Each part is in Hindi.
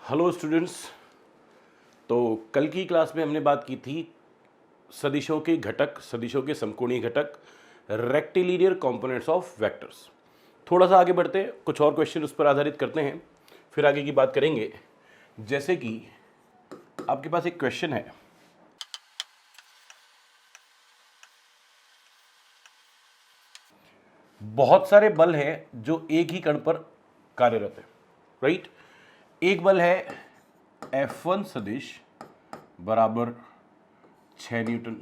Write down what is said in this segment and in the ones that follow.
Hello students. तो कल की क्लास में हमने बात की थी सदिशों के घटक, सदिशों के समकोणीय घटक, रेक्टिलिनियर कंपोनेंट्स ऑफ वेक्टर्स। थोड़ा सा आगे बढ़ते हैं, कुछ और क्वेश्चन उस पर आधारित करते हैं, फिर आगे की बात करेंगे। जैसे कि आपके पास एक क्वेश्चन है, बहुत सारे बल हैं जो एक ही कण पर कार्यरत है, राइट। एक बल है F1 सदिश बराबर 6 न्यूटन,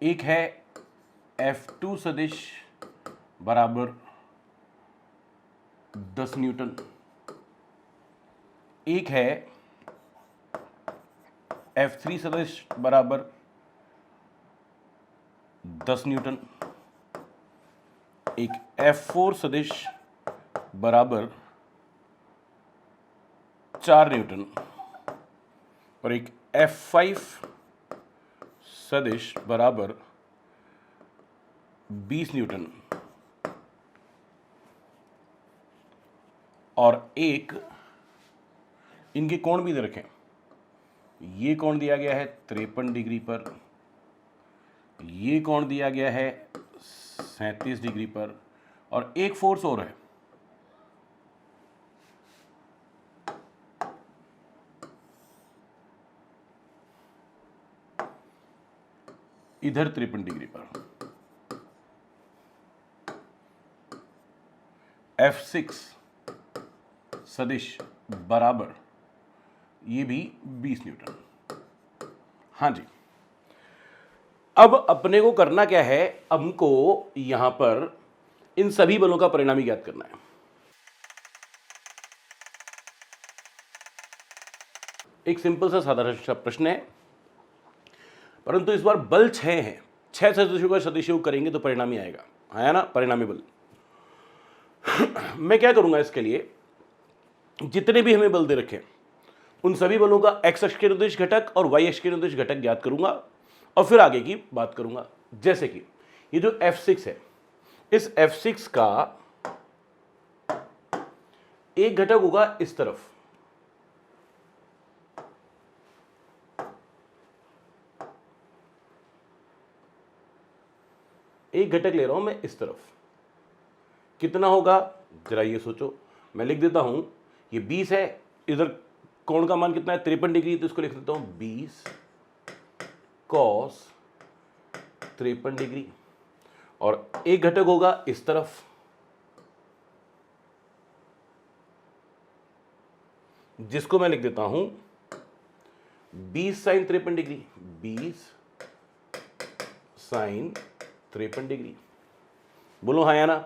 एक है F2 सदिश बराबर 10 न्यूटन, एक है F3 सदिश बराबर 10 न्यूटन, एक F4 सदिश बराबर 4 न्यूटन और एक F5 सदिश बराबर 20 न्यूटन और एक इनके कोण भी दे रखे हैं। ये कोण दिया गया है 53 डिग्री पर, ये कोण दिया गया है 37 डिग्री पर और एक फोर्स और है, इधर 53 डिग्री पर। F6 सदिश बराबर ये भी 20 न्यूटन। हाँ जी, अब अपने को करना क्या है, हमको यहां पर इन सभी बलों का परिणामी ज्ञात करना है। एक सिंपल सा साधारण सा प्रश्न है, परंतु इस बार बल 6 है। 6 सदिशों का सदिशयोग करेंगे तो परिणामी आएगा, आया ना, परिणामी बल। मैं क्या करूंगा, इसके लिए जितने भी हमें बल दे रखे उन सभी बलों का एक्स अक्ष के निर्देश घटक और वाई अक्ष के निर्देश घटक ज्ञात करूंगा और फिर आगे की बात करूंगा। जैसे कि ये जो F6 है, इस F6 का एक घटक होगा इस तरफ, एक घटक ले रहा हूं मैं इस तरफ। कितना होगा जरा ये सोचो, मैं लिख देता हूं, ये 20 है, इधर कोण का मान कितना है 53 डिग्री, तो इसको लिख देता हूं 20 cos 53 डिग्री और एक घटक होगा इस तरफ, जिसको मैं लिख देता हूं 20 sin 53 डिग्री, 20 sin 53 डिग्री। बोलो हाँ या ना।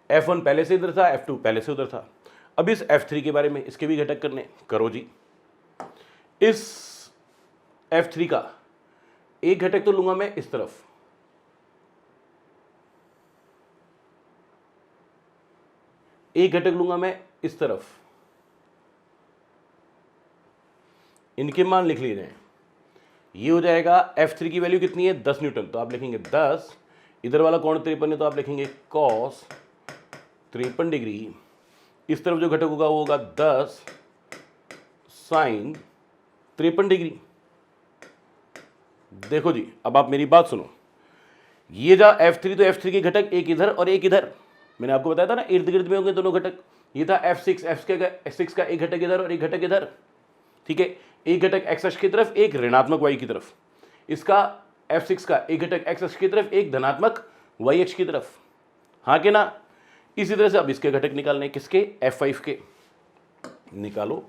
F1 पहले से इधर था, F2 पहले से उधर था। अब इस F3 के बारे में, इसके भी घटक करने, करो जी। इस F3 का एक घटक तो लूंगा मैं इस तरफ, एक घटक लूंगा मैं इस तरफ, इनके मान लिख लीजिए। ये हो जाएगा F3 की वैल्यू कितनी है 10 न्यूटन, तो आप लिखेंगे 10, इधर वाला कोण 53 है तो आप लिखेंगे cos 53 डिग्री, इस तरफ जो घटक होगा वो होगा 10 sin 53 डिग्री। देखो जी, अब आप मेरी बात सुनो, ये जा F3 तो F3 के घटक एक इधर और एक इधर, मैंने आपको बताया था ना इर्द गिर्द में होंगे दोनों घटक। ये था F6 का एक घटक इधर और एक घटक इधर, ठीक है। एक घटक एक्स अक्ष की तरफ, एक ऋणात्मक वाई की तरफ। इसका F6 का एक घटक एक्स अक्ष की तरफ, एक धनात्मक वाई अक्ष की तरफ, हाँ के ना। इसी तरह से अब इसके घटक निकालने, किसके, F5 के निकालो।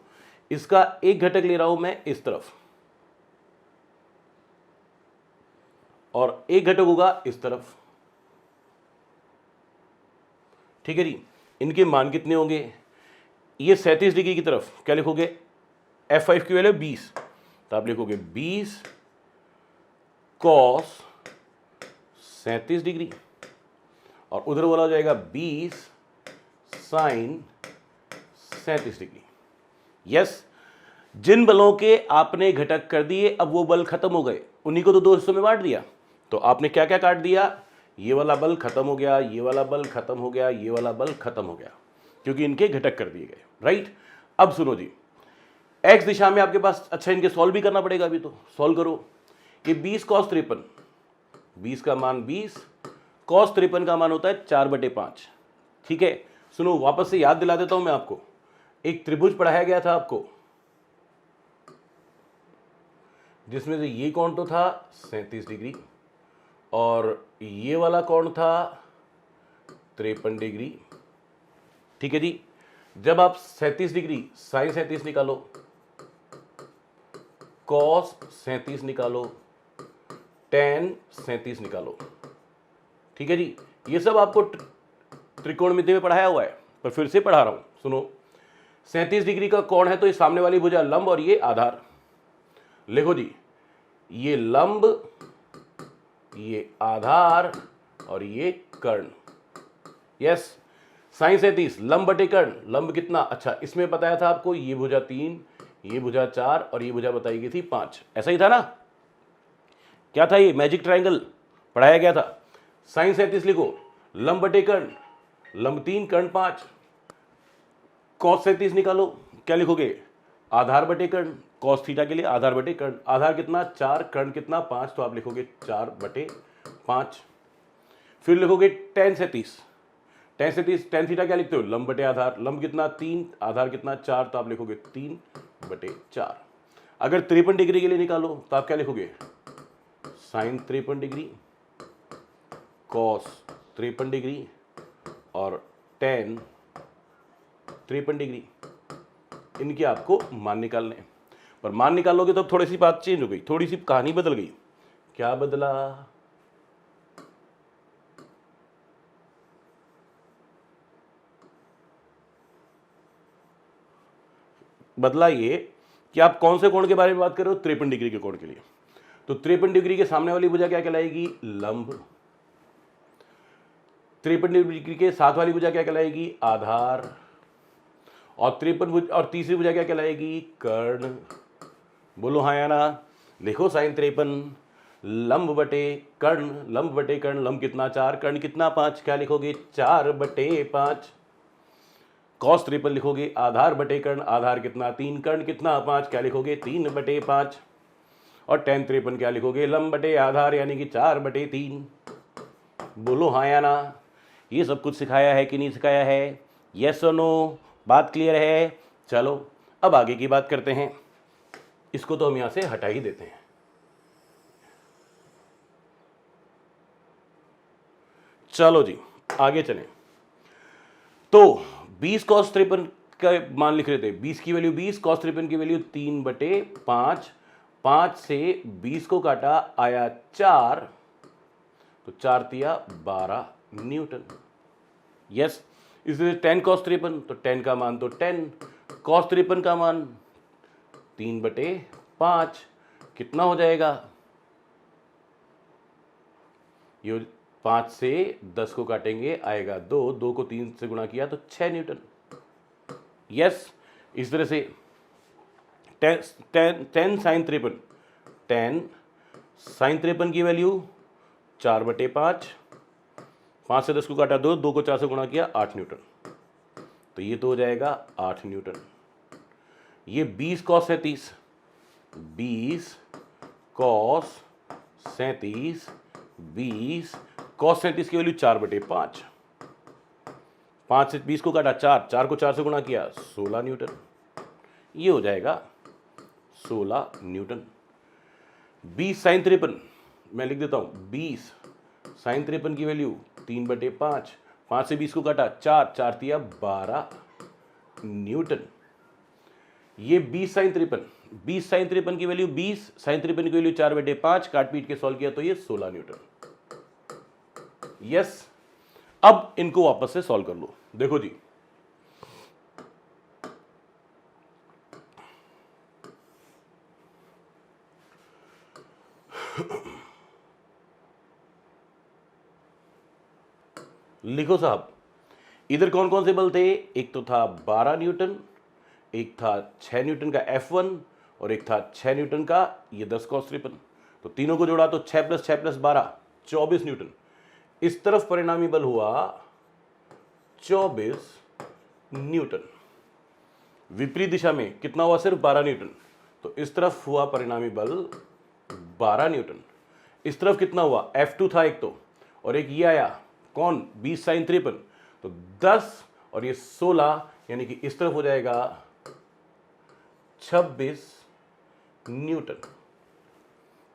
इसका एक घटक ले रहा हूं मैं इस तरफ और एक घटक होगा इस तरफ, ठीक है जी। इनके मान कितने होंगे, ये 37 डिग्री की तरफ क्या लिखोगे, F5 की वैल्यू 20, तो आप लिखोगे 20 cos 37 डिग्री और उधर वाला हो जाएगा 20 sin 37 डिग्री। यस, जिन बलों के आपने घटक कर दिए अब वो बल खत्म हो गए, उन्हीं को तो दो हिस्सों में बांट दिया। तो आपने क्या क्या काट दिया, ये वाला बल खत्म हो गया, ये वाला बल खत्म हो गया, ये वाला बल खत्म हो गया, क्योंकि इनके घटक कर दिए गए, राइट। अब सुनो जी, एक्स दिशा में आपके पास, अच्छा इनके सॉल्व भी करना पड़ेगा अभी, तो सॉल्व करो। ये 20 कॉस 53, 20 का मान 20, कॉस 53 का मान होता है 4/5। ठीक है, सुनो वापस से याद दिला देता हूं मैं आपको, एक त्रिभुज पढ़ाया गया था आपको, जिसमें से ये कोण तो था 37 डिग्री और ये वाला कोण था 53 डिग्री। ठीक है जी, जब आप 37 डिग्री साइन 37 निकालो, कॉस 37 निकालो, टेन 37 निकालो। ठीक है जी, ये सब आपको त्रिकोणमिति में पढ़ाया हुआ है, पर फिर से पढ़ा रहा हूं, सुनो। 37 डिग्री का कोण है तो ये सामने वाली भुजा लंब और ये आधार। लिखो जी, ये लंब, ये आधार और ये कर्ण। यस, साइन 37 लंब बटे कर्ण, लंब कितना, अच्छा इसमें बताया था आपको ये भुजा 3, ये भुजा 4 और ये भुजा बताई गई थी 5, ऐसा ही था ना। क्या था ये, मैजिक ट्रायंगल पढ़ाया गया था। साइन 37 लिखो, लंब बटे कर्ण, लंब 3 कर्ण 5, कॉस 37 निकालो, क्या लिखोगे, आधार बटे कर्ण, कॉस थीटा के लिए आधार बटे कर्ण, आधार कितना 4, कर्ण कितना 5, तो आप लिखोगे 4/5। फिर लिखोगे टेन 37, टेन 37, टेन थीटा क्या लिखते हो, लंब बटे आधार, लंब कितना 3, आधार कितना 4, तो आप लिखोगे 3/4। अगर 53 डिग्री के लिए निकालो तो आप क्या लिखोगे, साइन 53 डिग्री, कॉस 53 डिग्री और टेन 53 डिग्री। इनके आपको मान निकालने हैं, पर मान निकालोगे तो थोड़ी सी बात चेंज हो गई, थोड़ी सी कहानी बदल गई। क्या बदला, बदला ये कि आप कौन से कोण के बारे में बात कर रहे हो, 53 डिग्री के कोण के लिए। तो 53 डिग्री के सामने वाली भुजा क्या कहलाएगी, लंब। 53 डिग्री के साथ वाली भुजा क्या कहलाएगी, आधार। और 53 और तीसरी भुजा क्या कहलाएगी, कर्ण। बोलो हाँ या ना। लिखो साइन 53 लंब बटे कर्ण, लंब बटे कर्ण, लंब कितना 4, कर्ण कितना 5, क्या लिखोगे 4/5। कॉस 53 लिखोगे, आधार बटे कर्ण, आधार कितना 3, कर्ण कितना 5, क्या लिखोगे 3/5। और टेन 53 क्या लिखोगे, लंब बटे आधार यानी कि 4/3। बोलो हाँ या ना। ये सब कुछ सिखाया है कि नहीं सिखाया है, यस और नो, बात क्लियर है। चलो अब आगे की बात करते हैं, इसको तो हम यहां से हटा ही देते हैं। चलो जी आगे चलें। तो 20 cos 53 का मान लिख रहे थे, 20 की वैल्यू 20, cos 53 की वैल्यू 3/5, 5 से 20 को काटा आया 4, तो 4 तिया 12 न्यूटन। यस, इसलिए 10 cos 53, तो 10 का मान तो 10, cos 53 का मान 3/5, कितना हो जाएगा, ये 5 से 10 को काटेंगे आएगा 2, 2 को 3 से गुणा किया तो 6 न्यूटन। यस, इस तरह से 10 साइन 53, 10 साइन 53 की वैल्यू 4/5, 5 से 10 को काटा 2, 2 को 4 से गुणा किया 8 न्यूटन, तो ये तो हो जाएगा 8 न्यूटन। ये 20 cos 37, 20 cos 37, 20 cos 37 की वैल्यू 4/5, 5 से 20 को काटा 4, 4 को 4 से गुणा किया 16 न्यूटन, ये हो जाएगा 16 न्यूटन। 20 साइन 53 मैं लिख देता हूं, 20 साइन 53 की वैल्यू 3/5, 5 से 20 को काटा 4, 4 तिया 12 न्यूटन। ये 20 साइन 53, 20 साइन 53 की वैल्यू 20 साइन 53 की वैल्यू 4/5, काट पीट के सॉल्व किया तो ये 16 न्यूटन। यस, अब इनको वापस से सॉल्व कर लो। देखो जी, लिखो साहब, इधर कौन कौन से बल थे, एक तो था 12 न्यूटन, एक था 6 न्यूटन का F1 और एक था 6 न्यूटन का ये 10 cos 53, तो तीनों को जोड़ा तो 6 + 6 + 12 24 न्यूटन। इस तरफ परिणामी बल हुआ 24 न्यूटन। विपरीत दिशा में कितना हुआ, सिर्फ 12 न्यूटन। तो इस तरफ हुआ परिणामी बल 12 न्यूटन। इस तरफ कितना हुआ, F2 था एक तो, और एक ये आया कौन, 20 sin 53, तो 10 और ये 16, यानी कि इस तरफ हो जाएगा 26 न्यूटन।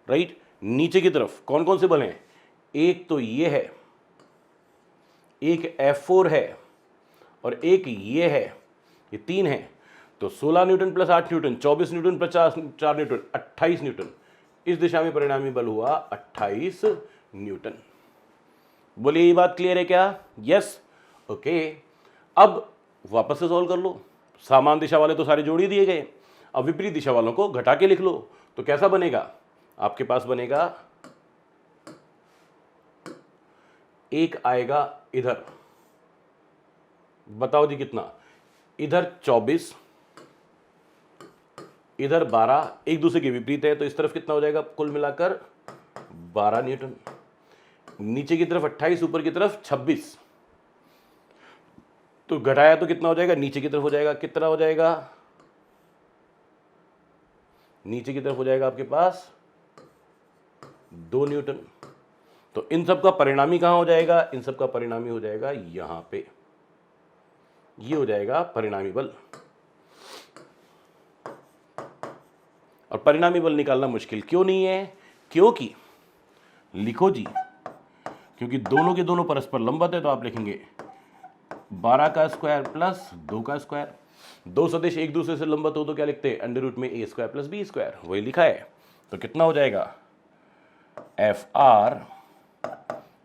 राइट। नीचे की तरफ कौन कौन से बल हैं, एक तो ये है, एक F4 है, और एक ये है, ये 3 है। तो 16 Newton plus 8 Newton, 24 Newton plus 4 Newton, 28 Newton. इस दिशा में परिणामी बल हुआ 28 न्यूटन। बोलिए ये बात क्लियर है क्या? यस। ओके, अब वापस से सॉल्व कर लो। समान दिशा वाले तो सारे जोड़ ही दिए गए, अब विपरीत दिशा वालों को घटा के लिख लो। तो कैसा बनेगा, आपके पास बनेगा, एक आएगा इधर, बताओ जी कितना, इधर 24, इधर 12, एक दूसरे के विपरीत है, तो इस तरफ कितना हो जाएगा, कुल मिलाकर 12 न्यूटन। नीचे की तरफ 28, ऊपर की तरफ 26, तो घटाया तो कितना हो जाएगा, नीचे की तरफ हो जाएगा, कितना हो जाएगा, नीचे की तरफ हो जाएगा आपके पास 2 न्यूटन। तो इन सब का परिणामी कहां हो जाएगा, इन सब का परिणामी हो जाएगा यहां पे, ये हो जाएगा परिणामी बल। और परिणामी बल निकालना मुश्किल क्यों नहीं है, क्योंकि लिखो जी, क्योंकि दोनों के दोनों परस्पर लंबवत है, तो आप लिखेंगे 12 का स्क्वायर प्लस 2 का स्क्वायर। दो सदिश एक दूसरे से लंबवत हो तो क्या लिखते हैं, अंडर रूट में a square plus b square, वही लिखा है। तो कितना हो जाएगा, FR,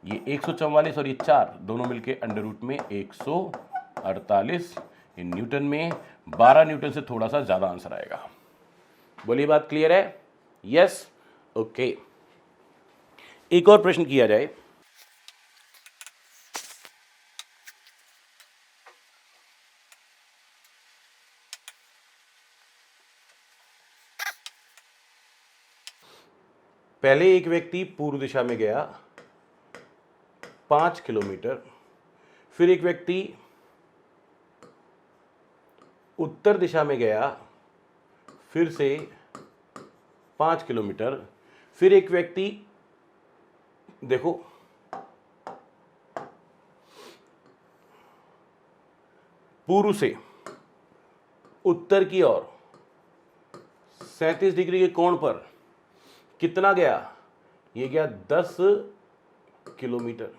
ये 144 और ये 4 दोनों मिलके अंडर रूट में 148 न्यूटन में, 12 न्यूटन से थोड़ा सा ज्यादा आंसर आएगा। बोलिए बात क्लियर है? यस। ओके, एक और प्रश्न किया जाए। पहले एक व्यक्ति पूर्व दिशा में गया 5 किलोमीटर, फिर एक व्यक्ति उत्तर दिशा में गया फिर से 5 किलोमीटर, फिर एक व्यक्ति, देखो पूर्व से उत्तर की ओर 37 डिग्री के कोण पर कितना गया, ये गया 10 किलोमीटर।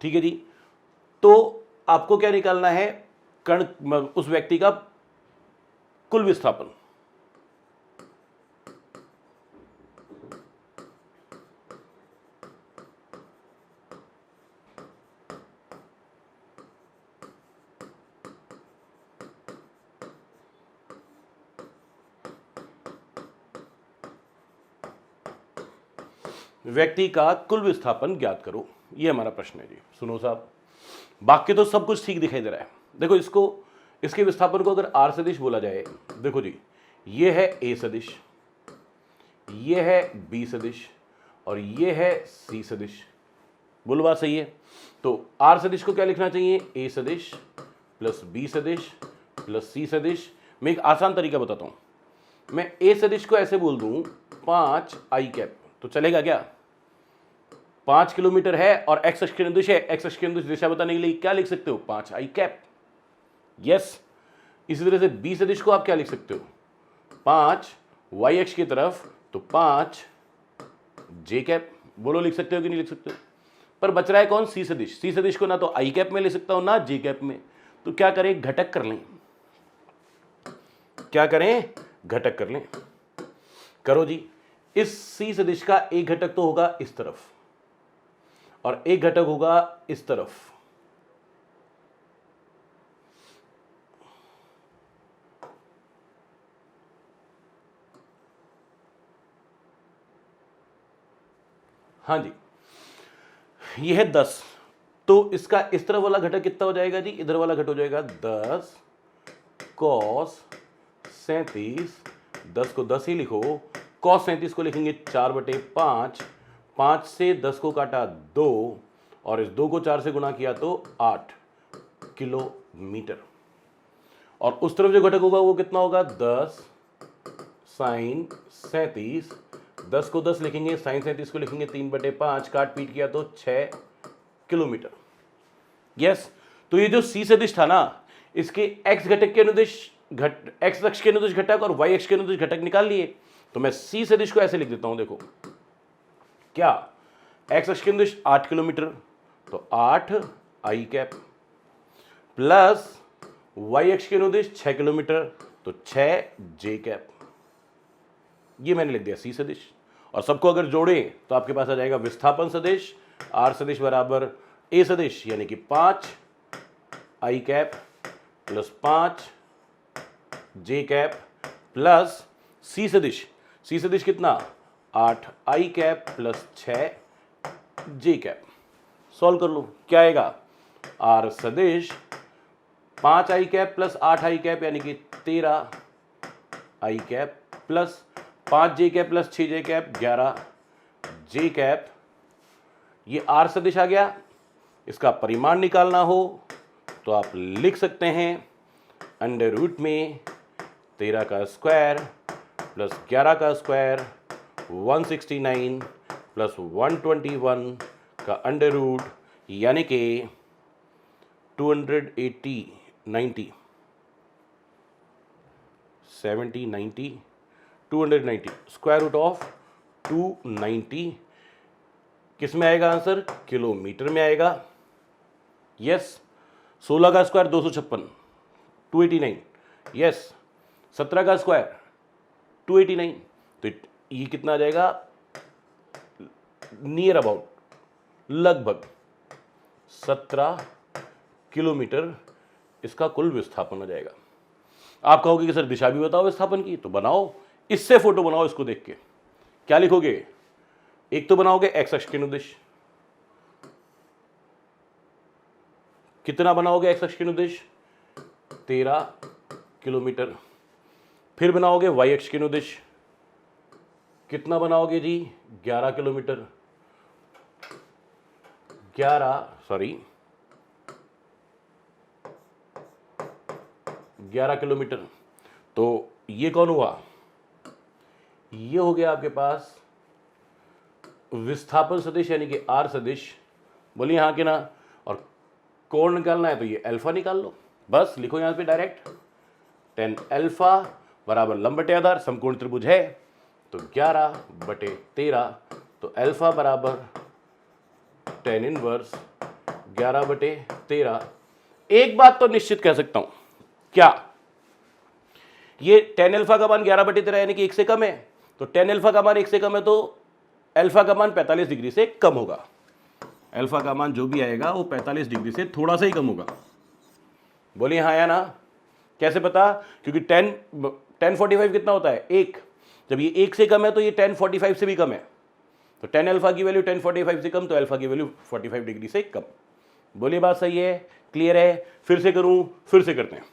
ठीक है जी। तो आपको क्या निकालना है, कण, उस व्यक्ति का कुल विस्थापन। व्यक्ति का कुल विस्थापन ज्ञात करो, ये हमारा प्रश्न है जी। सुनो साहब, बाकी तो सब कुछ ठीक दिखाई दे रहा है। देखो इसको, इसके विस्थापन को अगर आर सदिश बोला जाए, देखो जी, ये है ए सदिश, ये है बी सदिश, और ये है सी सदिश। बोलो बात सही है? तो आर सदिश को क्या लिखना चाहिए, ए सदिश प्लस बी सदिश प्लस सी सदिश। मैं एक आसान तरीका बताता हूं, मैं ए सदिश को ऐसे बोल दूं 5 आई कैप, तो चलेगा क्या? 5 किलोमीटर है और एक्स अक्ष की दिशा है, एक्स अक्ष की दिशा बताने के लिए क्या लिख सकते हो, 5 आई कैप। यस। इसी तरह से बी सदिश को आप क्या लिख सकते हो, 5 वाई अक्ष की तरफ, तो 5 जे कैप। बोलो लिख सकते हो कि नहीं लिख सकते हो? पर बच रहा है कौन, सी सदिश। सी सदिश को ना तो आई कैप में ले सकता हूं ना जे कैप में, तो क्या करें, घटक कर लें। क्या करें, घटक कर लें। करो जी। इस सी सदिश का एक घटक तो होगा इस तरफ और एक घटक होगा इस तरफ। हाँ जी, ये है 10, तो इसका इस तरफ वाला घटक कितना हो जाएगा जी, इधर वाला घटक हो जाएगा 10 cos 37, 10 को 10 ही लिखो, cos 37 को लिखेंगे 4/5, 5 से 10 को काटा 2, और इस 2 को 4 से गुणा किया तो 8, किलोमीटर। और उस तरफ जो घटक होगा वो कितना होगा, 10 साइन 37, 10 को 10 लिखेंगे, साइन 37 को लिखेंगे 3/5, काट पीट किया तो 6 किलोमीटर। यस, तो ये जो सी सदिश था ना, इसके एक्स घटक के अनुदिश एक्स अक्ष के अनुदिश घटक और वाई अक्ष के अनुदिश घटक निकाल लिए। तो मैं सी सदिश को ऐसे लिख देता हूं, देखो क्या, एक्स अक्ष के अनुदिश 8 किलोमीटर, तो 8 आई कैप, प्लस वाई अक्ष के अनुदिश 6 किलोमीटर, तो 6 जे कैप। ये मैंने लिख दिया सी सदिश। और सबको अगर जोड़े तो आपके पास आ जाएगा विस्थापन सदिश, आर सदिश बराबर ए सदिश, यानी कि 5 आई कैप प्लस 5 जे कैप प्लस सी सदिश, सी सदिश कितना, 8 आई कैप प्लस 6 जे कैप। सॉल्व कर लो, क्या आएगा, आर सदिश 5 आई कैप प्लस 8 आई कैप यानी कि 13 आई कैप प्लस 5 जे कैप प्लस 6 जे कैप 11 जे कैप। ये आर सदिश आ गया। इसका परिमाण निकालना हो तो आप लिख सकते हैं अंडर रूट में 13 का स्क्वायर प्लस 11 का स्क्वायर 169 प्लस 121 का अंडर रूट, यानी कि 280 90 70 90 290 स्क्वायर रूट ऑफ 290 किस में आएगा आंसर, किलोमीटर में आएगा। यस, 16 का स्क्वायर 256 289, यस 17 का स्क्वायर 289, तो ये कितना आ जाएगा, नियर अबाउट लगभग 17 किलोमीटर इसका कुल विस्थापन हो जाएगा। आप कहोगे कि सर दिशा भी बताओ विस्थापन की, तो बनाओ, इससे फोटो बनाओ, इसको देख के क्या लिखोगे, एक तो बनाओगे एक्स अक्ष के अनुदिश, कितना बनाओगे एक्स अक्ष के अनुदिश 13 किलोमीटर, फिर बनाओगे वाई अक्ष के अनुदिश, कितना बनाओगे जी 11 किलोमीटर, 11 किलोमीटर। तो ये कौन हुआ, ये हो गया आपके पास विस्थापन सदिश यानी कि आर सदिश। बोलिए हाँ कि ना। और कोण निकालना है तो ये अल्फा निकाल लो, बस लिखो यहां पे डायरेक्ट, tan अल्फा बराबर लंब बटे आधार, समकोण त्रिभुज है तो 11/13, तो अल्फा बराबर tan इनवर्स 11/13। एक बात तो निश्चित कह सकता हूं, क्या ये tan अल्फा का मान 11/13 यानी कि 1 से कम है, तो tan अल्फा का मान 1 से कम है तो अल्फा का मान 45 डिग्री से कम होगा। अल्फा का मान जो भी आएगा वो 45 डिग्री से थोड़ा सा ही कम होगा। बोलिए हाँ या ना। कैसे पता, क्योंकि tan 45 कितना होता है 1, जब ये 1 से कम है तो ये tan 45 से भी कम है, तो tan अल्फा की वैल्यू tan 45 से कम, तो अल्फा की वैल्यू 45 डिग्री से कम। बोलिए बात सही है, क्लियर है। फिर से करूं, फिर से करते हैं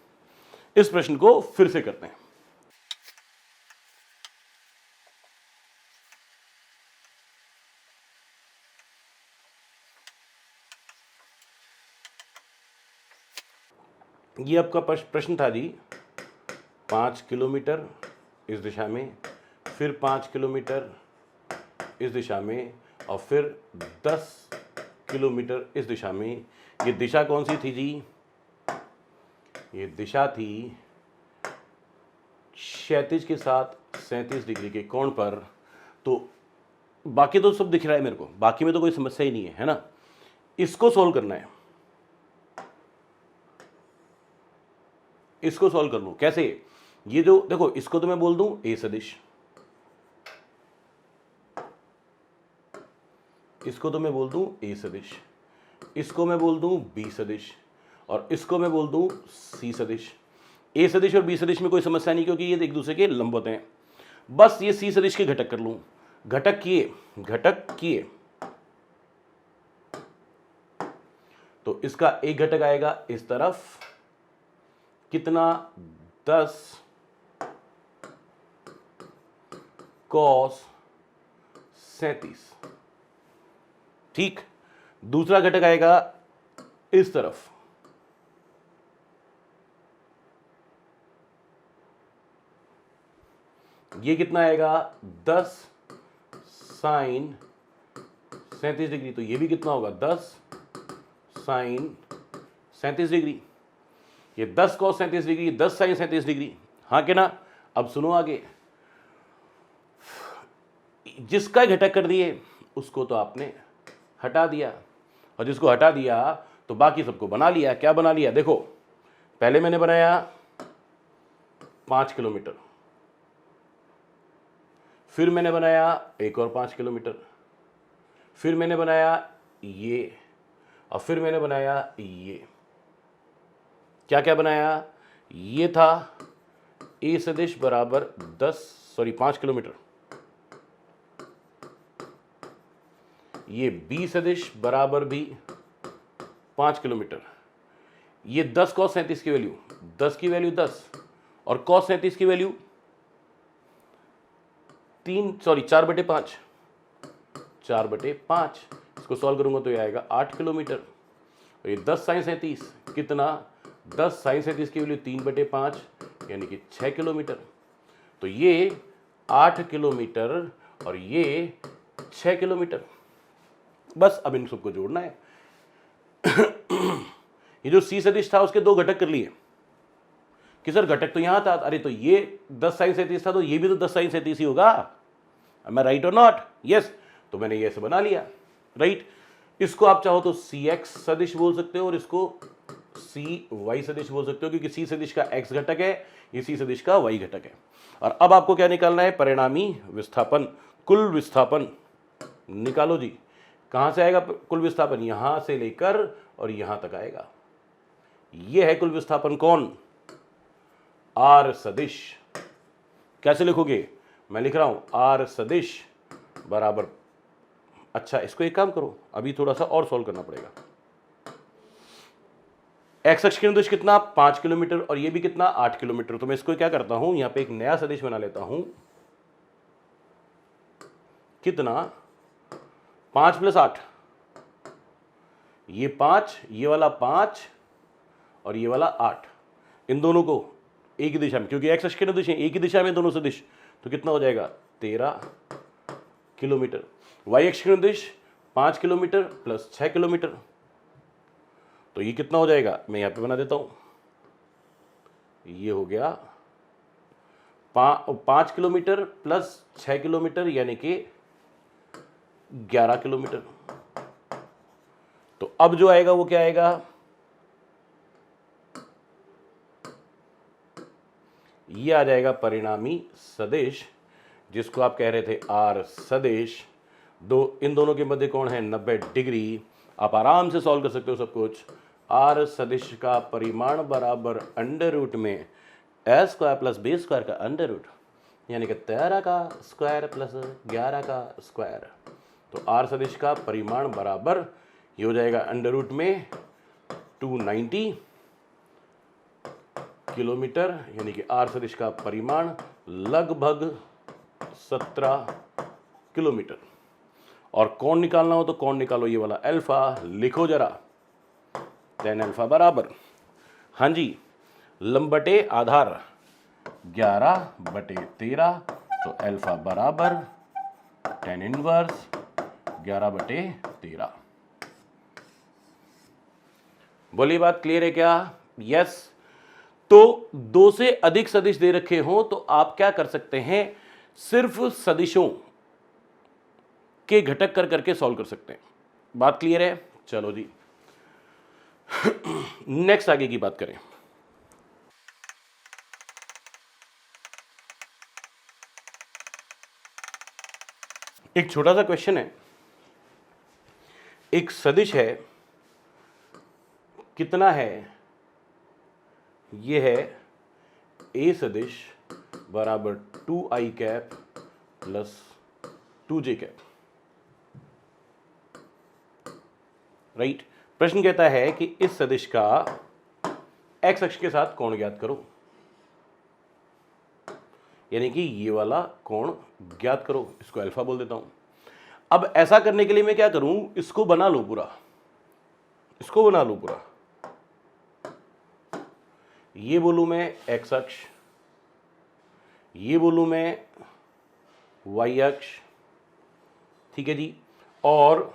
इस प्रश्न को, फिर से करते हैं। ये आपका प्रश्न था जी, 5 किलोमीटर इस दिशा में, फिर 5 किलोमीटर इस दिशा में, और फिर 10 किलोमीटर इस दिशा में। ये दिशा कौन सी थी जी, ये दिशा थी क्षैतिज के साथ 37 डिग्री के कोण पर। तो बाकी तो सब दिख रहा है मेरे को, बाकी में तो कोई समस्या ही नहीं है, है ना। इसको सॉल्व करना है, इसको सॉल्व कर लूं कैसे, ये जो देखो, इसको तो मैं बोल दूं ए सदिश, इसको तो मैं बोल दूं ए सदिश, इसको मैं बोल दूं बी सदिश, और इसको मैं बोल दूं सी सदिश। ए सदिश और बी सदिश में कोई समस्या नहीं, क्योंकि ये एक दूसरे के लंबवत हैं। बस ये सी सदिश के घटक कर लूं, घटक किए तो इसका एक घटक आएगा इस तरफ, कितना 10 cos 37, ठीक। दूसरा घटक आएगा इस तरफ, ये कितना आएगा 10 साइन 37 डिग्री, तो ये भी कितना होगा 10 साइन 37 डिग्री। ये 10 cos 37 डिग्री, 10 साइन 37 डिग्री, हाँ के ना। अब सुनो आगे, जिसका घटक कर दिए उसको तो आपने हटा दिया, और जिसको हटा दिया तो बाकी सबको बना लिया। क्या बना लिया? देखो, पहले मैंने बनाया 5 किलोमीटर, फिर मैंने बनाया एक और 5 किलोमीटर, फिर मैंने बनाया ये, और फिर मैंने बनाया ये। क्या क्या बनाया? ये था ए सदिश बराबर 5 किलोमीटर, ये बी सदिश बराबर भी 5 किलोमीटर, ये 10 cos 37 की वैल्यू, 10 की वैल्यू 10 और cos 37 की वैल्यू 4/5, 4/5। इसको सॉल्व करूंगा तो ये आएगा 8 किलोमीटर। और ये 10 साइन 37 कितना? 10 साइन 37 की वैल्यू 3/5 यानी कि 6 किलोमीटर। तो ये 8 किलोमीटर और ये 6 किलोमीटर। बस अब इन सबको जोड़ना है। ये जो सी सदिश था उसके दो घटक कर लिए कि सर घटक तो यहां था, अरे तो ये 10 साइन 37 था तो ये भी तो 10 साइन 37 ही होगा। Am I right or not? Yes। तो मैंने ये ऐसे बना लिया, राइट। इसको आप चाहो तो सी एक्स सदिश बोल सकते हो और इसको सी वाई सदिश बोल सकते हो, क्योंकि सी सदिश का एक्स घटक है, ये सी सदिश का वाई घटक है। और अब आपको क्या निकालना है? परिणामी विस्थापन, कुल विस्थापन निकालो जी। कहां से आएगा कुल विस्थापन? यहां से लेकर और यहां तक आएगा। यह है कुल विस्थापन। कौन? आर सदिश। कैसे लिखोगे? मैं लिख रहा हूं आर सदिश बराबर, अच्छा इसको एक काम करो, अभी थोड़ा सा और सॉल्व करना पड़ेगा। एक्स अक्ष के निर्देश कितना? 5 किलोमीटर और ये भी कितना? 8 किलोमीटर। तो मैं इसको क्या करता हूं, यहां पे एक नया सदिश बना लेता हूं। कितना? 5 + 8, ये 5, ये वाला 5 और ये वाला 8, इन दोनों को एक ही दिशा में, क्योंकि एक्स अक्ष के निर्देश एक ही दिशा में दोनों सदिश, तो कितना हो जाएगा? 13 किलोमीटर। वाई अक्ष के निर्देश 5 किलोमीटर प्लस 6 किलोमीटर, तो ये कितना हो जाएगा? मैं यहां पे बना देता हूं, ये हो गया 5 किलोमीटर प्लस 6 किलोमीटर यानी कि 11 किलोमीटर। तो अब जो आएगा वो क्या आएगा? ये आ जाएगा परिणामी सदिश, जिसको आप कह रहे थे आर सदिश। इन दोनों के मध्य कोण है 90 डिग्री। आप आराम से सॉल्व कर सकते हो सब कुछ। आर सदिश का परिमाण बराबर अंडर रूट में ए स्क्वायर प्लस बी स्क्वायर का अंडर रूट, यानी कि 13 का स्क्वायर प्लस 11 का स्क्वायर। तो आर सदिश का परिमाण बराबर ये हो जाएगा अंडर रूट में 290 किलोमीटर, यानी कि आर सदिश का परिमाण लगभग 17 किलोमीटर। और कोण निकालना हो तो कोण निकालो, ये वाला अल्फा लिखो जरा, tan अल्फा बराबर, हाँ जी, लंबटे आधार 11/13, तो अल्फा बराबर tan इनवर्स 11/13। बोलिए बात क्लियर है क्या? यस। तो दो से अधिक सदिश दे रखे हो तो आप क्या कर सकते हैं? सिर्फ सदिशों के घटक कर करके सॉल्व कर सकते हैं। बात क्लियर है? चलो जी नेक्स्ट आगे की बात करें। एक छोटा सा क्वेश्चन है। एक सदिश है, कितना है? ये है ए सदिश बराबर 2i cap plus 2j cap, right. प्रश्न कहता है कि इस सदिश का एक्स अक्ष के साथ कोण ज्ञात करो, यानी कि ये वाला कोण ज्ञात करो। इसको अल्फा बोल देता हूं। अब ऐसा करने के लिए मैं क्या करूं? इसको बना लो पूरा, इसको बना लो पूरा। ये बोलूं मैं एक्स अक्ष, ये बोलूँ मैं y अक्ष, ठीक है जी, और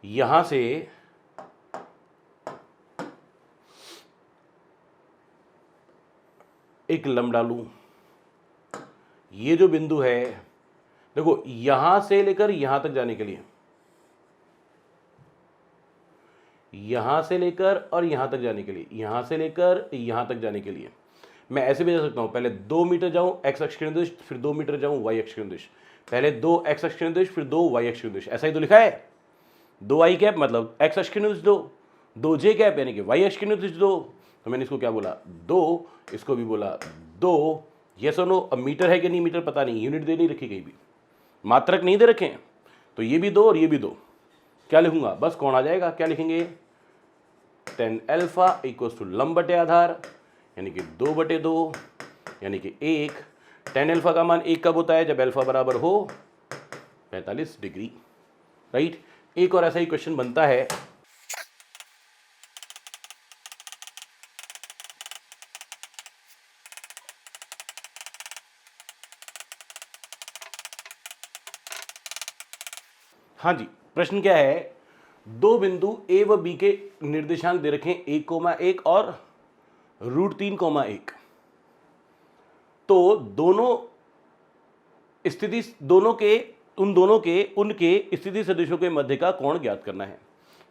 यहां से एक लंब डालूं। ये जो बिंदु है, देखो यहां से लेकर यहां तक जाने के लिए, यहां से लेकर और यहां तक जाने के लिए, यहां से लेकर यहां तक जाने के लिए मैं ऐसे भी जा सकता हूं, पहले 2 मीटर जाऊं x अक्ष के निर्देश, फिर 2 मीटर जाऊं y अक्ष के निर्देश, पहले 2 x अक्ष के निर्देश, फिर 2 y अक्ष के निर्देश। ऐसा ही तो लिखा है। 2 आई कैप मतलब x अक्ष के निर्देश दो, 2 जे कैप यानी कि y अक्ष के निर्देश दो। तो मैंने इसको क्या बोला, 2, इसको भी बोला 2। ये सुनो, अब मीटर है कि नहीं मीटर पता नहीं, यूनिट दे नहीं रखी कहीं भी, मात्रक नहीं दे रखे हैं, तो ये भी 2 और ये भी 2। क्या लिखूंगा, बस कौन आ जाएगा, क्या लिखेंगे, tan अल्फा इक्वल्स टू लंब बटे आधार यानी कि 2/2 यानी कि 1। tan अल्फा का मान 1 कब होता है, जब अल्फा बराबर हो 45 डिग्री, राइट। एक और ऐसा ही क्वेश्चन बनता है, हाँ जी। प्रश्न क्या है, दो बिंदु ए व बी के निर्देशांक दे रखे 1,1 और √3,1। तो दोनों स्थिति, उनके स्थिति सदिशों के मध्य का कोण ज्ञात करना है।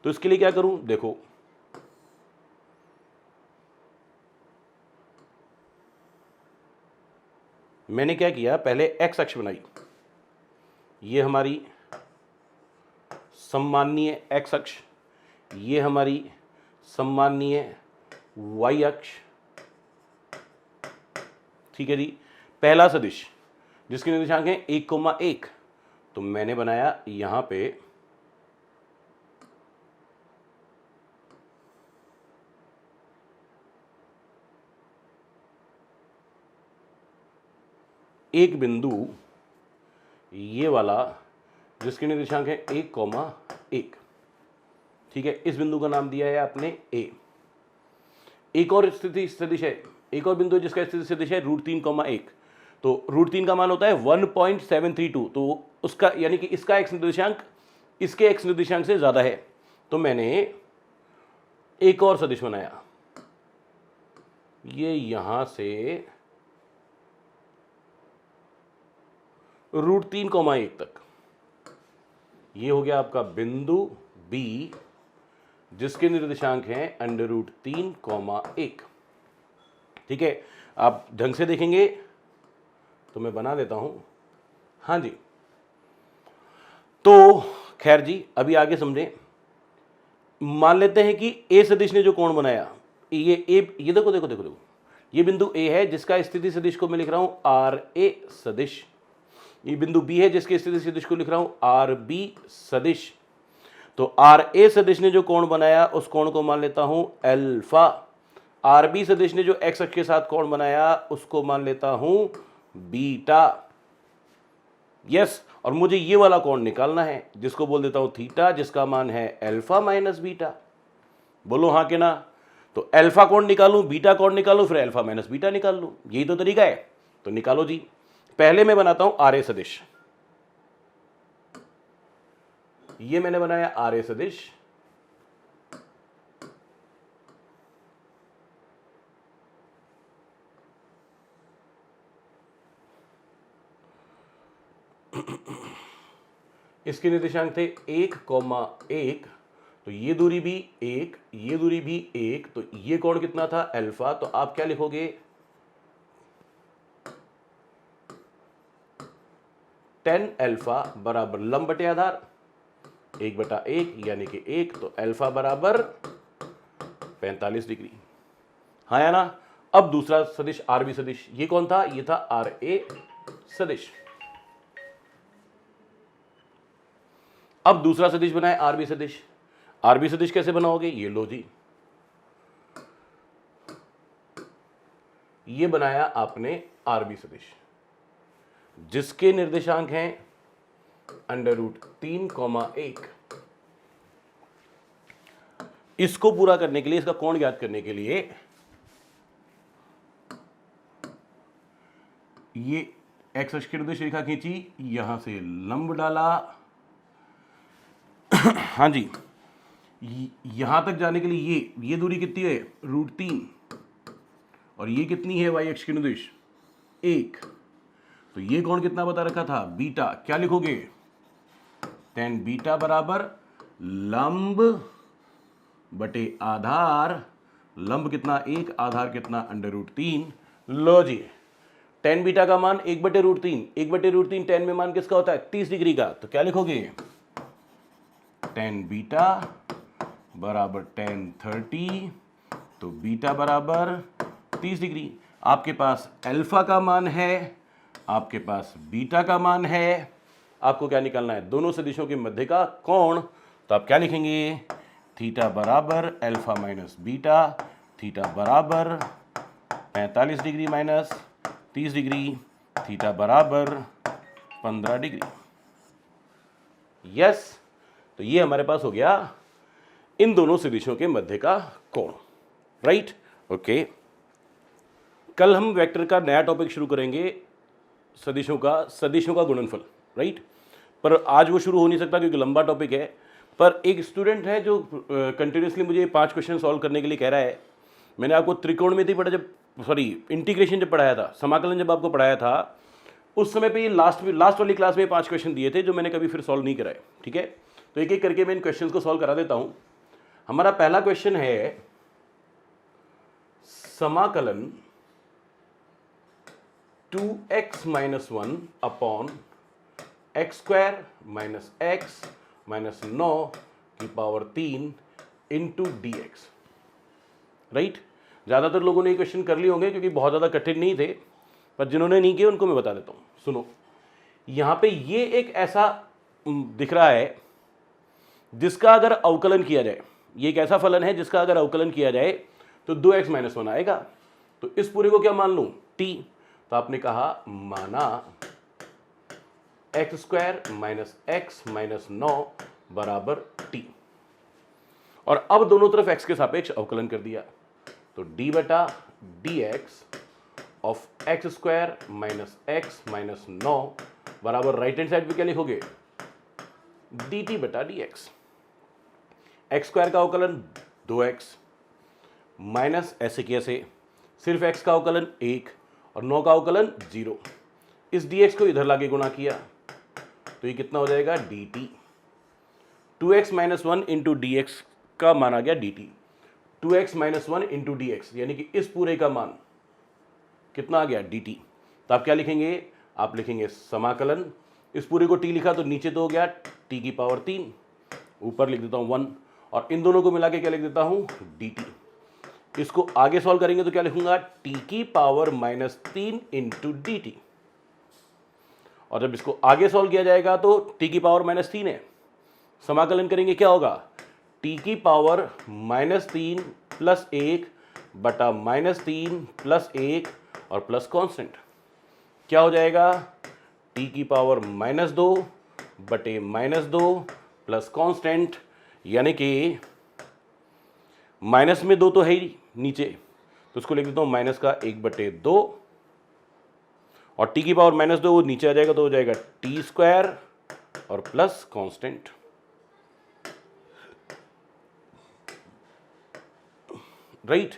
तो इसके लिए क्या करूं, देखो मैंने क्या किया, पहले एक्स अक्ष बनाई, ये हमारी सम्मानीय एक्स अक्ष, ये हमारी सम्मानीय वाई अक्ष, ठीक है जी। पहला सदिश जिसके निर्देशांक है 1,1, तो मैंने बनाया यहां पे एक बिंदु, ये वाला जिसके निर्देशांक है 1,1, ठीक है। इस बिंदु का नाम दिया है आपने ए। एक और स्थिति सदिश है, एक और बिंदु जिसका स्थिति सदिश है √3,1। तो √3 का मान होता है 1.732, तो उसका यानी कि इसका एक्स निर्देशांक इसके एक्स निर्देशांक से ज्यादा है। तो मैंने एक और सदिश बनाया, ये यहां से √3,1 तक, ये हो गया आपका बिंदु बी जिसके निर्देशांक हैं √3,1, ठीक है। आप ढंग से देखेंगे तो मैं बना देता हूं, हाँ जी। तो खैर जी, अभी आगे समझें। मान लेते हैं कि ए सदिश ने जो कोण बनाया, ये देखो, ये बिंदु ए है जिसका स्थिति सदिश को मैं लिख रहा हूं आर ए सदिश, ये बिंदु बी है जिसके स्थिति सदिश को लिख रहा हूं आर बी सदिश। तो आर ए सदिश ने जो कोण बनाया उस कोण को मान लेता हूं अल्फा। आर बी सदिश ने जो एक्स अक्ष के साथ कोण बनाया उसको मान लेता हूं बीटा। यस, और मुझे ये वाला कोण निकालना है जिसको बोल देता हूं थीटा, जिसका मान है अल्फा माइनस बीटा। बोलो हाँ कि ना। तो अल्फा कोण निकालूं, बीटा कोण निकालूं, फिर अल्फा माइनस बीटा निकाल लूं, यही तो तरीका है। तो निकालो जी। पहले मैं बनाता हूं आर ए सदिश, ये मैंने बनाया आर ए सदिश, इसके निर्देशांक थे 1,1, तो ये दूरी भी 1, ये दूरी भी 1, तो ये कोण कितना था अल्फा। तो आप क्या लिखोगे, tan अल्फा बराबर लंब बटे आधार 1/1 यानी कि 1, तो अल्फा बराबर 45 डिग्री, हाँ या ना। अब दूसरा सदिश आर बी सदिश, ये कौन था, ये था आर ए सदिश। अब दूसरा सदिश बनाए आर बी सदिश। आर बी सदिश कैसे बनाओगे, ये लो जी, ये बनाया आपने आर बी सदिश जिसके निर्देशांक हैं √3,1। इसको पूरा करने के लिए, इसका कोण ज्ञात करने के लिए ये एक्स अक्ष की निर्देश रेखा खींची, यहां से लंब डाला, हाँ जी, यहां तक जाने के लिए ये दूरी कितनी है, √3, और ये कितनी है वाई अक्ष की निर्देश 1। तो ये कोण कितना बता रखा था, बीटा। क्या लिखोगे, tan बीटा बराबर लंब बटे आधार, लंब कितना 1, आधार कितना √3। लो जी, tan बीटा का मान 1/√3, 1/√3 tan में मान किसका होता है, 30 डिग्री का। तो क्या लिखोगे, tan बीटा बराबर tan 30, तो बीटा बराबर 30 डिग्री। आपके पास अल्फा का मान है, आपके पास बीटा का मान है, आपको क्या निकालना है, दोनों सदिशों के मध्य का कोण। तो आप क्या लिखेंगे, थीटा बराबर अल्फा माइनस बीटा, थीटा बराबर 45 डिग्री माइनस 30 डिग्री, थीटा बराबर 15 डिग्री। यस, तो ये हमारे पास हो गया इन दोनों सदिशों के मध्य का कोण, राइट। ओके, कल हम वेक्टर का नया टॉपिक शुरू करेंगे, सदिशों का गुणनफल, राइट। पर आज वो शुरू हो नहीं सकता क्योंकि लंबा टॉपिक है। पर एक स्टूडेंट है जो कंटिन्यूसली मुझे 5 क्वेश्चन सॉल्व करने के लिए कह रहा है। मैंने आपको त्रिकोणमिति पढ़ा, इंटीग्रेशन जब पढ़ाया था, समाकलन जब आपको पढ़ाया था, उस समय पे ये लास्ट वाली क्लास में 5 क्वेश्चन दिए थे जो मैंने कभी फिर सॉल्व नहीं कराए, ठीक है। तो एक एक करके मैं इन क्वेश्चन को सॉल्व करा देता हूँ। हमारा पहला क्वेश्चन है समाकलन 2x - 1 अपॉन x² - x - 9 की पावर 3 इंटू dx, राइट। ज़्यादातर लोगों ने ये क्वेश्चन कर लिए होंगे क्योंकि बहुत ज़्यादा कठिन नहीं थे, पर जिन्होंने नहीं किए उनको मैं बता देता हूँ। सुनो, यहाँ पे ये एक ऐसा दिख रहा है जिसका अगर अवकलन किया जाए, ये एक ऐसा फलन है जिसका अगर अवकलन किया जाए तो 2x - 1 आएगा। तो इस पूरे को क्या मान लूँ, t। तो आपने कहा माना x² - x - 9 बराबर t, और अब दोनों तरफ x के सापेक्ष अवकलन कर दिया। तो d बटा dx ऑफ x² - x - 9 बराबर राइट हैंड साइड पे क्या लिखोगे, dt बटा dx। x² का अवकलन 2x माइनस ऐसे कैसे, सिर्फ x का अवकलन 1 और 9 का अवकलन 0। इस dx को इधर लाके गुणा किया तो ये कितना हो जाएगा, dt। 2x - 1 इंटू dx का मान आ गया dt। 2x - 1 इंटू dx यानी कि इस पूरे का मान कितना आ गया, dt। तो आप क्या लिखेंगे, आप लिखेंगे समाकलन, इस पूरे को t लिखा तो नीचे तो हो गया t की पावर 3, ऊपर लिख देता हूँ 1, और इन दोनों को मिला के क्या लिख देता हूँ, dt। इसको आगे सॉल्व करेंगे तो क्या लिखूंगा, t की पावर -3 इंटू dt। और जब इसको आगे सॉल्व किया जाएगा तो t की पावर -3 है, समाकलन करेंगे क्या होगा, t की पावर -3 प्लस 1 बटा -3 प्लस 1 और प्लस कांस्टेंट, क्या हो जाएगा, t की पावर -2 बटे -2 प्लस कांस्टेंट, यानी कि माइनस में 2 तो है ही नीचे, तो उसको लिख देता हूँ माइनस का 1/2, और t की पावर -2 वो नीचे आ जाएगा तो हो जाएगा t² और प्लस कांस्टेंट। राइट,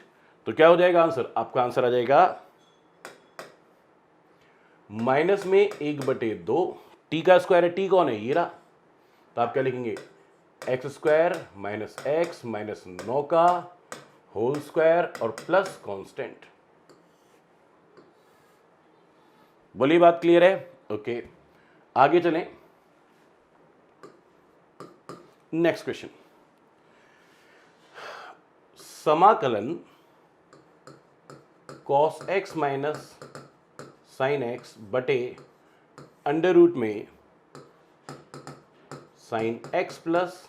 तो क्या हो जाएगा आंसर, आपका आंसर आ जाएगा माइनस में 1/2, t का स्क्वायर है, t कौन है, ये रहा। तो आप क्या लिखेंगे, x² - x - 9 का होल स्क्वायर और प्लस कांस्टेंट। बोलिए बात क्लियर है, ओके। आगे चलें, नेक्स्ट क्वेश्चन, समाकलन cos x minus sin x बटे अंडर रूट में sin x plus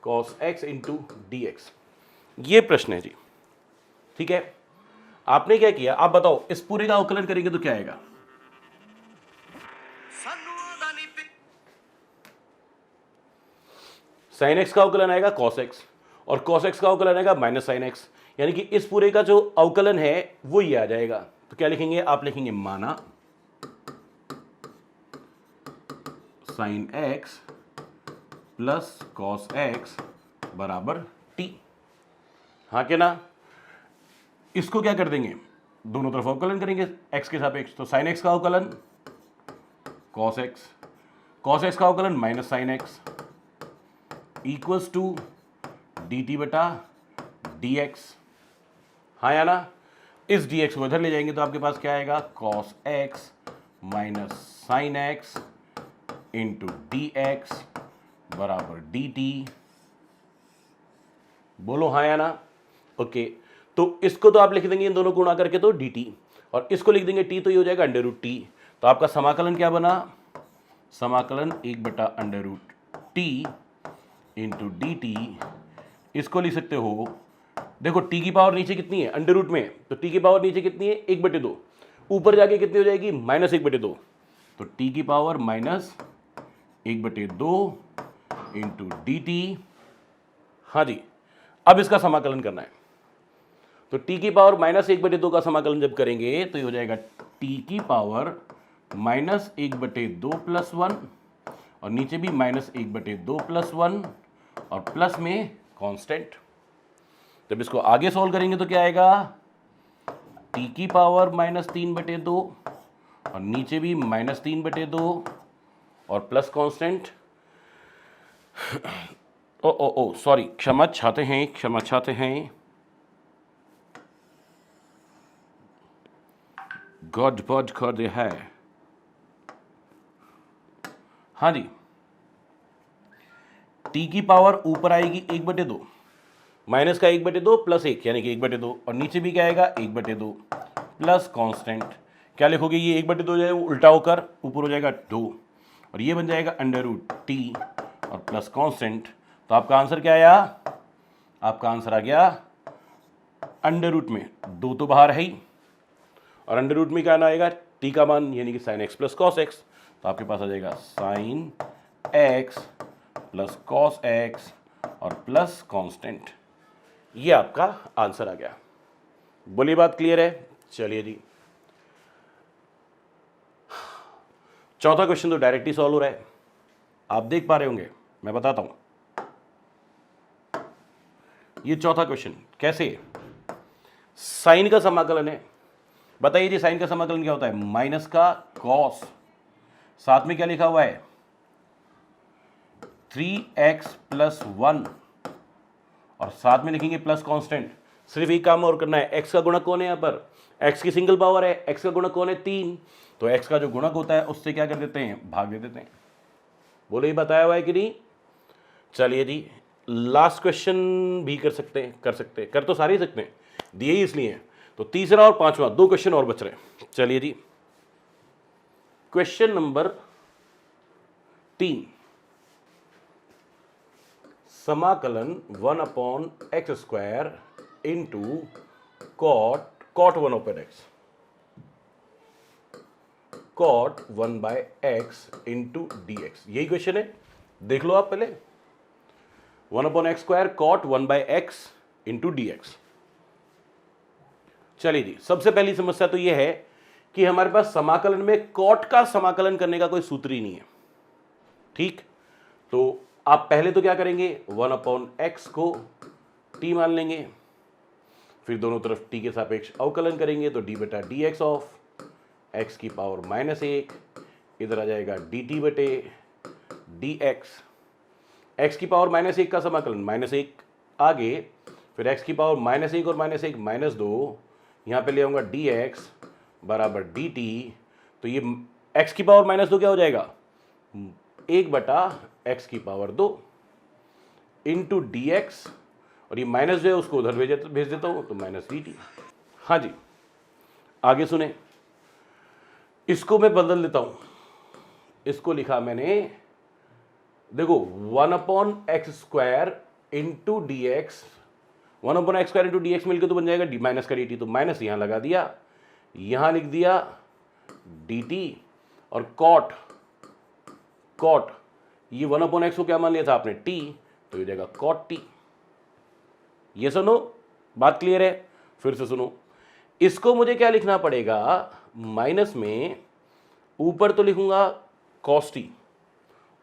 cos x into dx, ये प्रश्न है जी, ठीक है। आपने क्या किया, आप बताओ, इस पूरे का अवकलन करेंगे तो क्या आएगा, sin x का अवकलन आएगा cos x, और cos x का अवकलन आएगा माइनस sin x, यानी कि इस पूरे का जो अवकलन है वो ये आ जाएगा। तो क्या लिखेंगे, आप लिखेंगे माना sine x plus cos x बराबर टी। हाँ क्या ना? इसको क्या कर देंगे, दोनों तरफ अवकलन करेंगे x के सापेक्ष। तो साइन एक्स का अवकलन कॉस एक्स, कॉस एक्स का अवकलन minus sine x equals to D T बटा डी एक्स। हाँ या ना? इस डी एक्स को इधर ले जाएंगे तो आपके पास क्या आएगा, cos x minus sine x into D x बराबर डी टी। बोलो हाँ या ना? ओके, तो इसको तो आप लिख देंगे इन दोनों को गुणा करके तो डी टी, और इसको लिख देंगे टी, तो ये हो जाएगा अंडर रूट टी। तो आपका समाकलन क्या बना, समाकलन 1/√t इंटू डी टी। इसको लिख सकते हो, देखो टी की पावर नीचे कितनी है अंडर रूट में, तो टी की पावर नीचे कितनी है 1/2, ऊपर जाके कितनी हो जाएगी -1/2, तो टी की पावर -1/2 इंटू डी टी। हाँ जी, अब इसका समाकलन करना है, तो टी की पावर -1/2 का समाकलन जब करेंगे तो ये हो जाएगा टी की पावर -1/2 + 1, और नीचे भी -1/2 + 1, और प्लस में कांस्टेंट। जब इसको आगे सॉल्व करेंगे तो क्या आएगा, टी की पावर -3/2 और नीचे भी -3/2 और प्लस कांस्टेंट। ओ सॉरी, क्षमा चाहते हैं, गॉड कर दे है। हाँ जी, टी की पावर ऊपर आएगी 1/2, माइनस का 1/2 प्लस 1 यानी कि 1/2, और नीचे भी क्या आएगा 1/2 प्लस कांस्टेंट। क्या लिखोगे, ये 1/2 हो जाएगा उल्टा होकर ऊपर हो जाएगा 2, और ये बन जाएगा √t और प्लस कांस्टेंट। तो आपका आंसर क्या आया, आपका आंसर आ गया अंडर रूट में 2 तो बाहर है ही, और अंडर रूट में क्या ना आएगा, टी का मान यानी कि sine x plus cos x. तो आपके पास आ जाएगा sine x plus cos x और प्लस कांस्टेंट। ये आपका आंसर आ गया। बोलिए, बात क्लियर है? चलिए जी, चौथा क्वेश्चन तो डायरेक्ट ही सॉल्व हो रहा है, आप देख पा रहे होंगे, मैं बताता हूं। ये चौथा क्वेश्चन कैसे, साइन का समाकलन है। बताइए जी, साइन का समाकलन क्या होता है, माइनस का कॉस, साथ में क्या लिखा हुआ है 3x + 1, और साथ में लिखेंगे प्लस कांस्टेंट। सिर्फ एक काम और करना है, x का गुणक कौन है, यहाँ पर x की सिंगल पावर है, x का गुणक कौन है 3, तो x का जो गुणक होता है उससे क्या कर देते हैं, भाग दे देते हैं। बोलो, ये बताया हुआ है कि नहीं? चलिए जी, लास्ट क्वेश्चन भी कर सकते हैं, कर तो सारे ही सकते हैं, दिए ही इसलिए। तो तीसरा और पांचवा 2 क्वेश्चन और बच रहे हैं। चलिए जी, क्वेश्चन नंबर 3, समाकलन 1/x² into cot 1/x, cot 1/x into dx, यही क्वेश्चन है, देख लो आप पहले। 1/x² cot 1/x into dx। चलिए जी, सबसे पहली समस्या तो यह है कि हमारे पास समाकलन में कॉट का समाकलन करने का कोई सूत्र ही नहीं है। ठीक, तो आप पहले तो क्या करेंगे, 1/x को t मान लेंगे, फिर दोनों तरफ t के सापेक्ष अवकलन करेंगे, तो d बटा dx ऑफ x की पावर -1, इधर आ जाएगा dt बटे dx, x की पावर -1 का समाकलन -1 आगे, फिर x की पावर -1 और -1 -2, यहाँ पे ले आऊँगा dx बराबर dt, तो ये x की पावर -2 क्या हो जाएगा, 1/x की पावर 2 इंटू dx, और ये माइनस जो है उसको उधर भेज देता हूँ, तो -dt। हाँ जी, आगे सुने, इसको मैं बदल देता हूँ, इसको लिखा मैंने, देखो 1/x² into dx, 1/x² into dx मिलकर तो बन जाएगा माइनस का dt, तो माइनस यहाँ लगा दिया, यहाँ लिख दिया dt, और कॉट ये 1/x को क्या मान लिया था आपने t, तो ये जाएगा cot t। ये सुनो, बात क्लियर है? फिर से सुनो, इसको मुझे क्या लिखना पड़ेगा, माइनस में ऊपर तो लिखूंगा cos t,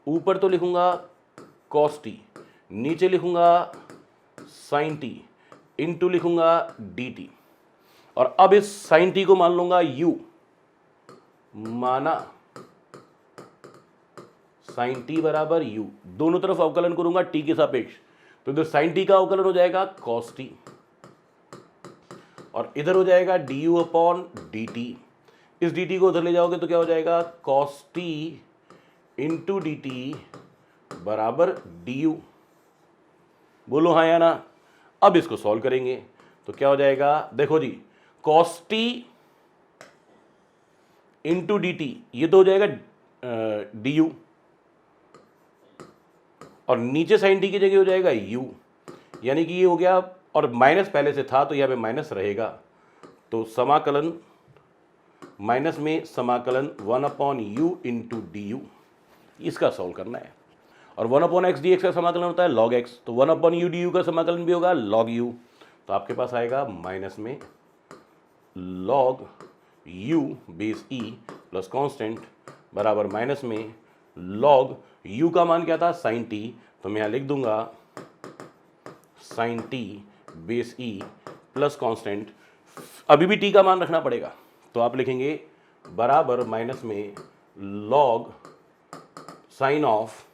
ऊपर तो लिखूंगा कॉस टी, नीचे लिखूंगा साइन टी, इनटू लिखूंगा डी टी, और अब इस साइन टी को मान लूंगा u, माना साइन टी बराबर u, दोनों तरफ अवकलन करूंगा t के सापेक्ष, तो इधर साइन टी का अवकलन हो जाएगा कॉस टी और इधर हो जाएगा du अपॉन डी टी। इस dt को उधर ले जाओगे तो क्या हो जाएगा cos T into D T बराबर du। बोलो हाँ या ना। अब इसको सॉल्व करेंगे तो क्या हो जाएगा, देखो G cos T into D T, ये तो हो जाएगा डी यू, और नीचे साइन टी की जगह हो जाएगा u, यानी कि ये हो गया, और माइनस पहले से था तो यहाँ पे माइनस रहेगा, तो समाकलन माइनस में समाकलन 1 upon you into D you, इसका सॉल्व करना है। और 1 अपॉन एक्स डी एक्स का समाकलन होता है log x, तो 1 अपॉन यू डी यू का समाकलन भी होगा log u, तो आपके पास आएगा माइनस में log u base e plus constant बराबर माइनस में log u का मान क्या था साइन टी, तो मैं यहाँ लिख दूंगा sine T base e plus constant, अभी भी t का मान रखना पड़ेगा, तो आप लिखेंगे बराबर माइनस में log साइन ऑफ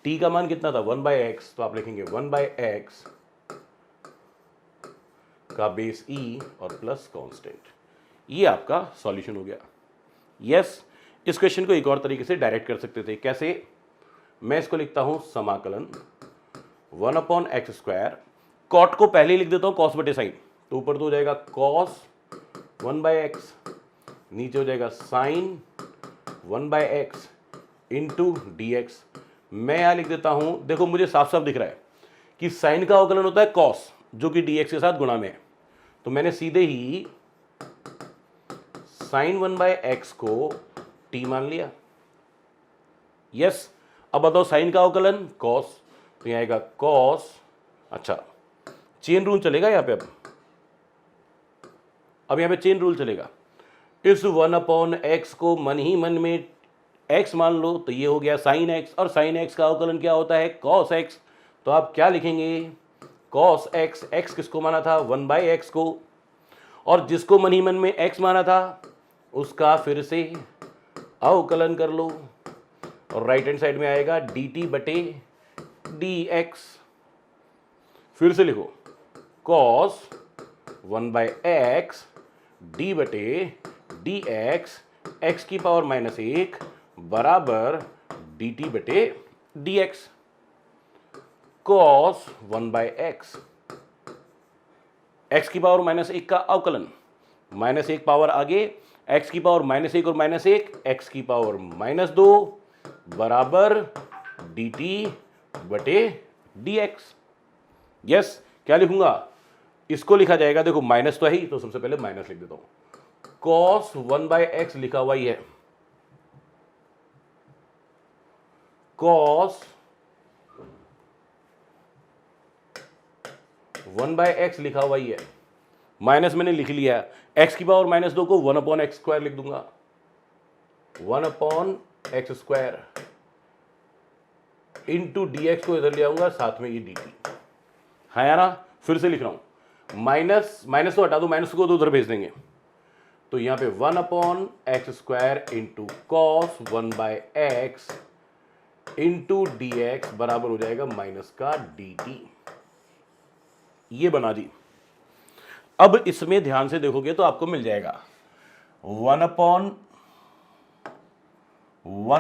t का मान कितना था 1/x, तो आप लिखेंगे 1/x का बेस e और प्लस कांस्टेंट। ये आपका सॉल्यूशन हो गया। यस, इस क्वेश्चन को एक और तरीके से डायरेक्ट कर सकते थे। कैसे? मैं इसको लिखता हूं समाकलन 1 अपॉन एक्स स्क्वायर, कॉट को पहले ही लिख देता हूं कॉस बटे साइन, तो ऊपर तो हो जाएगा कॉस 1/x, नीचे हो जाएगा sign 1/x into D x. मैं यहां लिख देता हूं, देखो मुझे साफ साफ दिख रहा है कि साइन का अवकलन होता है कॉस, जो कि डी एक्स के साथ गुणा में है, तो मैंने सीधे ही साइन 1/x को t मान लिया। यस, अब बताओ साइन का अवकलन कॉस, तो यहां आएगा कॉस, अच्छा चेन रूल चलेगा यहां पे, अब यहां पे चेन रूल चलेगा। इस 1 अपॉन एक्स को मन ही मन में x मान लो, तो ये हो गया साइन x, और साइन x का अवकलन क्या होता है कॉस x, तो आप क्या लिखेंगे कॉस x, x किसको माना था 1/x को, और जिसको मन ही मन में x माना था उसका फिर से अवकलन कर लो, और राइट हैंड साइड में आएगा dt बटे dx। फिर से लिखो cos 1/x d बटे dx x की पावर -1 बराबर dt बटे dx। cos 1/x, x की पावर -1 का अवकलन, -1 पावर आगे, x की पावर -1 और -1, x की पावर -2 बराबर dt बटे dx। यस, क्या लिखूंगा, इसको लिखा जाएगा, देखो माइनस तो है ही, तो सबसे पहले माइनस लिख देता हूं, cos 1/x लिखा हुआ ही है, cos 1/x लिखा हुआ ही है, माइनस मैंने लिख लिया, x की पावर -2 को 1 अपॉन एक्स स्क्वायर लिख दूंगा, 1 upon x square into D x को इधर ले आऊंगा, साथ में ये डी टी है या ना। फिर से लिख रहा हूं, माइनस तो हटा दो, माइनस को तो उधर भेज देंगे, तो यहां पे 1 upon x square into cos 1/x into D x बराबर हो जाएगा माइनस का डी टी। ये बना दी। अब इसमें ध्यान से देखोगे तो आपको मिल जाएगा 1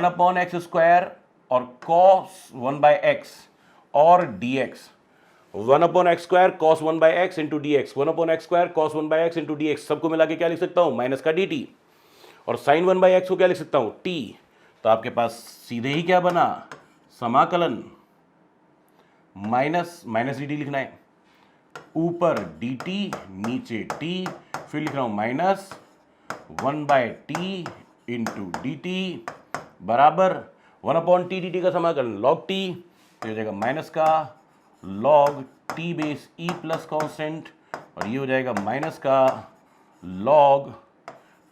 अपॉन एक्स स्क्वायर और कॉस 1/x और dx, 1 upon x square cos 1/x into D x, 1 upon x square cos 1/x into D x, सबको मिला के क्या लिख सकता हूं माइनस का dt, और साइन 1/x को क्या लिख सकता हूं t, तो आपके पास सीधे ही क्या बना समाकलन माइनस dt लिखना है, ऊपर dt नीचे t, फिर लिख रहा हूं minus 1/t into D T बराबर 1 अपॉन टी डी टी का समाकलन log t, तो हो जाएगा माइनस का log t base e plus constant, और ये हो जाएगा माइनस का log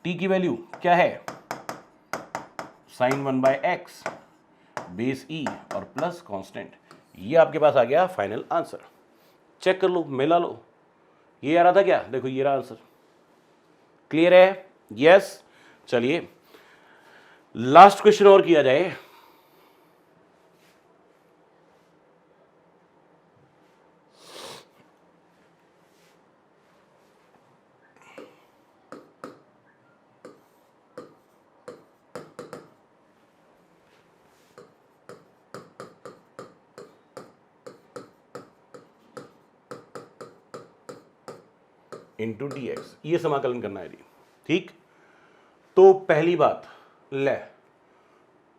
t की वैल्यू क्या है साइन 1/x बेस ई और प्लस कांस्टेंट। ये आपके पास आ गया फाइनल आंसर। चेक कर लो, मिला लो। ये आ रहा था क्या? देखो ये रहा आंसर। क्लियर है? यस। चलिए लास्ट क्वेश्चन और किया जाए। इंटू डी एक्स, ये समाकलन करना है जी। ठीक, तो पहली बात ले,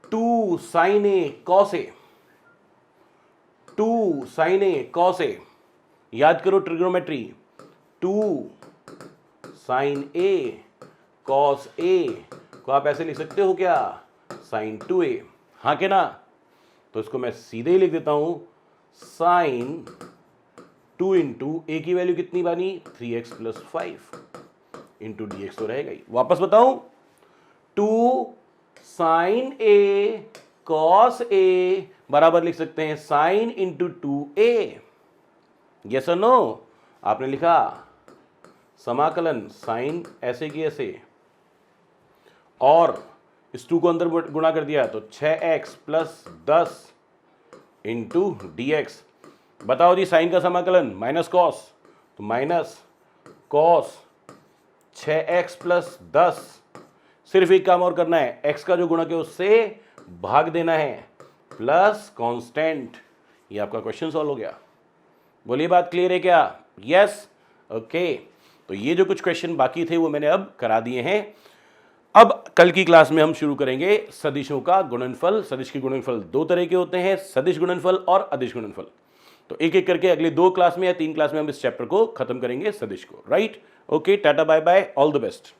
2 sin a cos a, 2 sin a cos a, याद करो trigonometry. 2 sin a cos a को आप ऐसे लिख सकते हो क्या? sin 2a, हाँ के ना? तो इसको मैं सीधे ही लिख देता हूं, sin 2 इंटू ए की वैल्यू कितनी बनी? 3x + 5 इंटू डी एक्स तो रहेगा ही। वापस बताऊं, 2 sin a cos a बराबर लिख सकते हैं sin इंटू 2a। यस और नो? आपने लिखा समाकलन साइन ऐसे की ऐसे, और इस 2 को अंदर गुणा कर दिया तो 6x + 10 इंटू डी एक्स। बताओ जी साइन का समाकलन माइनस कॉस, तो माइनस कॉस 6x + 10। सिर्फ एक काम और करना है, x का जो गुणक है उससे भाग देना है, प्लस कांस्टेंट। ये आपका क्वेश्चन सॉल्व हो गया। बोलिए बात क्लियर है क्या? यस। ओके, तो ये जो कुछ क्वेश्चन बाकी थे वो मैंने अब करा दिए हैं। अब कल की क्लास में हम शुरू करेंगे सदिशों का गुणनफल। सदिश के गुणनफल 2 तरह के होते हैं, सदिश गुणनफल और अदिश गुणनफल। तो एक एक करके अगले 2 क्लास में या 3 क्लास में हम इस चैप्टर को खत्म करेंगे, सदिश को। Right? Okay, tata bye bye, all the best.